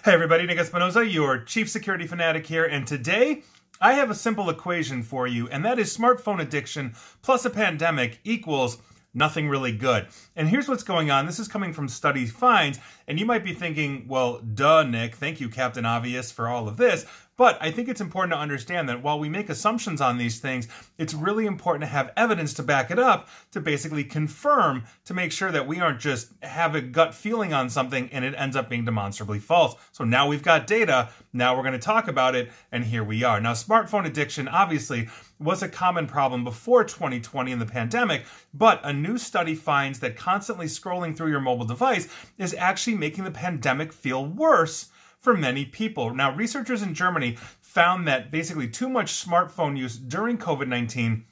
Hey everybody, Nick Espinosa, your Chief Security Fanatic here, and today I have a simple equation for you, and that is smartphone addiction plus a pandemic equals nothing really good. And here's what's going on. This is coming from Study Finds, and you might be thinking, well, duh, Nick, thank you, Captain Obvious, for all of this. But I think it's important to understand that while we make assumptions on these things, it's really important to have evidence to back it up, to basically confirm, to make sure that we aren't just have a gut feeling on something and it ends up being demonstrably false. So now we've got data, now we're going to talk about it, and here we are. Now, smartphone addiction obviously was a common problem before 2020 and the pandemic, but a new study finds that constantly scrolling through your mobile device is actually making the pandemic feel worse for many people. Now, researchers in Germany found that basically too much smartphone use during COVID-19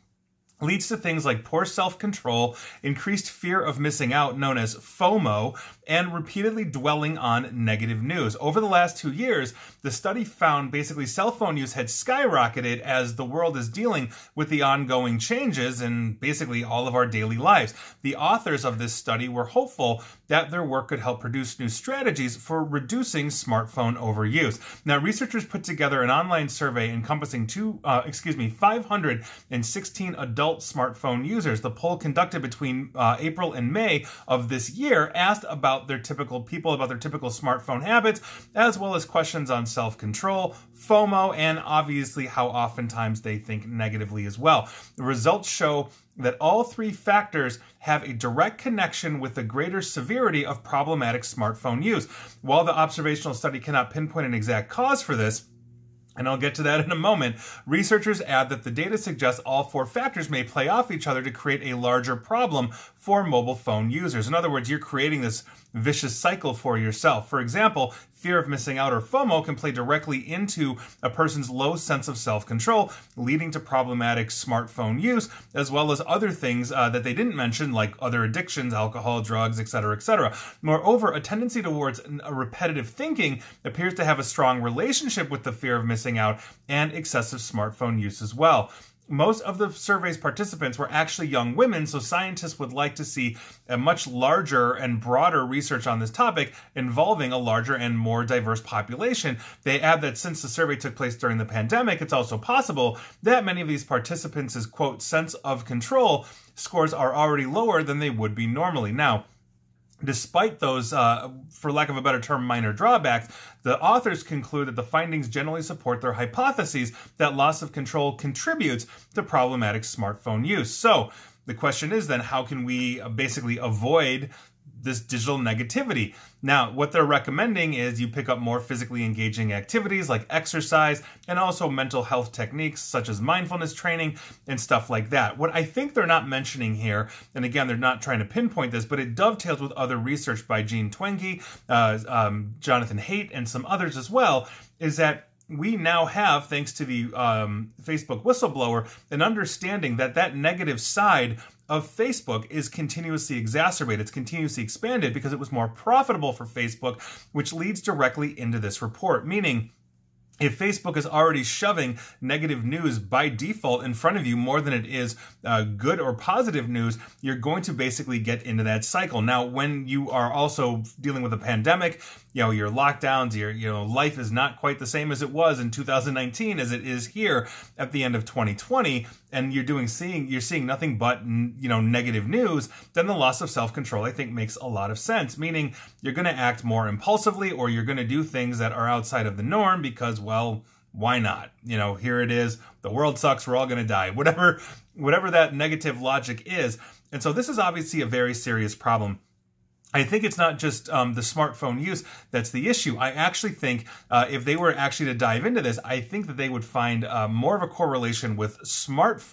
leads to things like poor self-control, increased fear of missing out, known as FOMO, and repeatedly dwelling on negative news. Over the last 2 years, the study found basically cell phone use had skyrocketed as the world is dealing with the ongoing changes in basically all of our daily lives. The authors of this study were hopeful that their work could help produce new strategies for reducing smartphone overuse. Now, researchers put together an online survey encompassing 516 adult smartphone users. The poll conducted between April and May of this year asked about their typical smartphone habits, as well as questions on self-control, FOMO, and obviously how oftentimes they think negatively as well. The results show that all three factors have a direct connection with the greater severity of problematic smartphone use. While the observational study cannot pinpoint an exact cause for this, and I'll get to that in a moment, researchers add that the data suggests all four factors may play off each other to create a larger problem for mobile phone users. In other words, you're creating this vicious cycle for yourself. For example, fear of missing out or FOMO can play directly into a person's low sense of self-control, leading to problematic smartphone use, as well as other things that they didn't mention, like other addictions, alcohol, drugs, etc., etc. Moreover, a tendency towards repetitive thinking appears to have a strong relationship with the fear of missing out and excessive smartphone use as well. Most of the survey's participants were actually young women, so scientists would like to see a much larger and broader research on this topic involving a larger and more diverse population. They add that since the survey took place during the pandemic, it's also possible that many of these participants' quote, sense of control scores are already lower than they would be normally. Now, despite those, for lack of a better term, minor drawbacks, the authors conclude that the findings generally support their hypotheses that loss of control contributes to problematic smartphone use. So the question is then, how can we basically avoid this digital negativity? Now, what they're recommending is you pick up more physically engaging activities like exercise and also mental health techniques such as mindfulness training and stuff like that. What I think they're not mentioning here, and again, they're not trying to pinpoint this, but it dovetails with other research by Jean Twenge, Jonathan Haidt, and some others as well, is that we now have, thanks to the Facebook whistleblower, an understanding that that negative side of Facebook is continuously exacerbated, it's continuously expanded because it was more profitable for Facebook, which leads directly into this report, meaning if Facebook is already shoving negative news by default in front of you more than it is good or positive news, you're going to basically get into that cycle. Now, when you are also dealing with a pandemic, your lockdowns, your life is not quite the same as it was in 2019 as it is here at the end of 2020, and you're seeing nothing but negative news, then the loss of self-control, I think, makes a lot of sense, meaning you're going to act more impulsively, or you're going to do things that are outside of the norm because, well, why not? Here it is, the world sucks, we're all going to die, whatever that negative logic is. And so this is obviously a very serious problem. I think it's not just the smartphone use that's the issue. I actually think if they were actually to dive into this, I think that they would find more of a correlation with with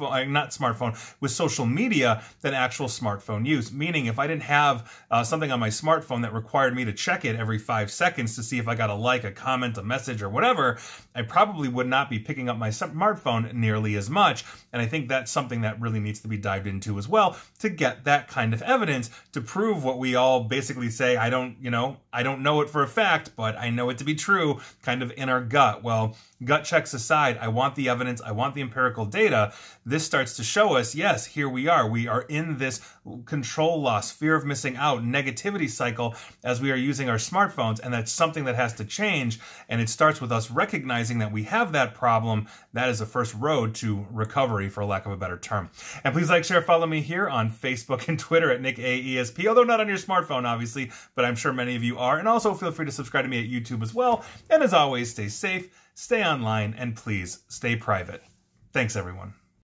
social media than actual smartphone use. Meaning, if I didn't have something on my smartphone that required me to check it every 5 seconds to see if I got a like, a comment, a message, or whatever, I probably would not be picking up my smartphone nearly as much. And I think that's something that really needs to be dived into as well to get that kind of evidence to prove what we all basically say, I don't know it for a fact, but I know it to be true, kind of in our gut. Well, gut checks aside, I want the evidence, I want the empirical data. This starts to show us, yes, here we are. We are in this control loss, fear of missing out, negativity cycle as we are using our smartphones, and that's something that has to change. And it starts with us recognizing that we have that problem. That is the first road to recovery, for lack of a better term. And please like, share, follow me here on Facebook and Twitter at NickAESP, although not on your smartphone, obviously, but I'm sure many of you are. And also feel free to subscribe to me at YouTube as well. And as always, stay safe, stay online, and please stay private. Thanks, everyone.